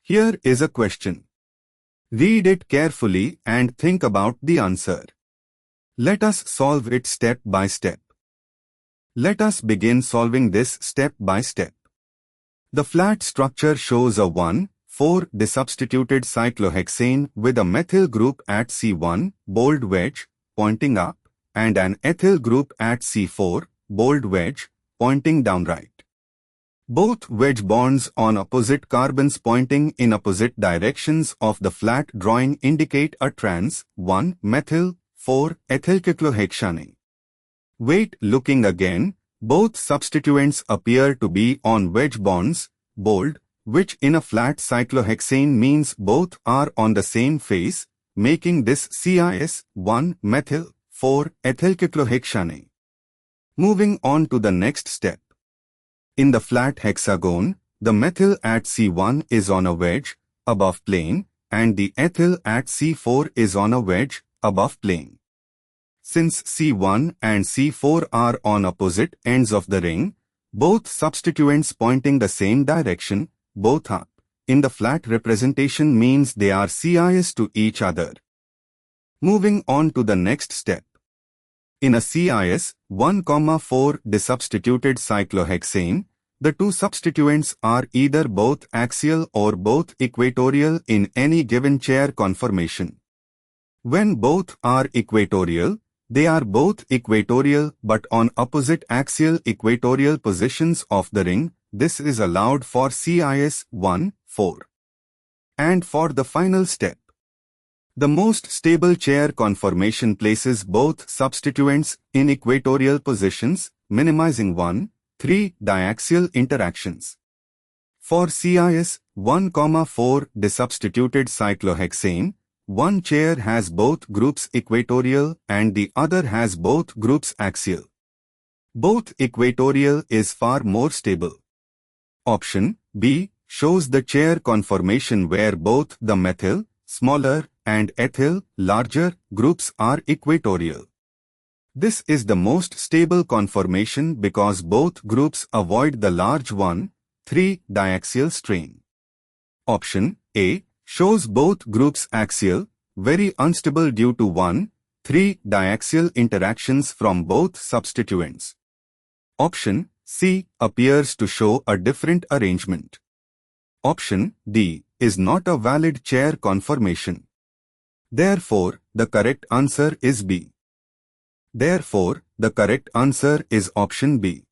Here is a question. Read it carefully and think about the answer. Let us solve it step by step. Let us begin solving this step by step. The flat structure shows a 1,4-desubstituted cyclohexane with a methyl group at C1, bold wedge, pointing up, and an ethyl group at C4, bold wedge, pointing downright. Both wedge bonds on opposite carbons pointing in opposite directions of the flat drawing indicate a trans 1-methyl-4-ethylcyclohexane. Wait, looking again, both substituents appear to be on wedge bonds, bold, which in a flat cyclohexane means both are on the same phase, making this CIS 1-methyl-4-ethylcyclohexane. Moving on to the next step. In the flat hexagon, the methyl at C1 is on a wedge, above plane, and the ethyl at C4 is on a wedge, above plane. Since C1 and C4 are on opposite ends of the ring, both substituents pointing the same direction, both up, in the flat representation means they are CIS to each other. Moving on to the next step. In a CIS 1,4-desubstituted cyclohexane, the two substituents are either both axial or both equatorial in any given chair conformation. When both are equatorial, they are both equatorial but on opposite axial equatorial positions of the ring. This is allowed for CIS 1,4. And for the final step. The most stable chair conformation places both substituents in equatorial positions, minimizing 1,3 diaxial interactions. For CIS 1,4-desubstituted cyclohexane, one chair has both groups equatorial and the other has both groups axial. Both equatorial is far more stable. Option B shows the chair conformation where both the methyl, smaller, and ethyl, larger, groups are equatorial. This is the most stable conformation because both groups avoid the large 1,3 diaxial strain. Option A shows both groups axial, very unstable due to 1,3 diaxial interactions from both substituents. Option C appears to show a different arrangement. Option D is not a valid chair conformation. Therefore, the correct answer is B. Therefore, the correct answer is option B.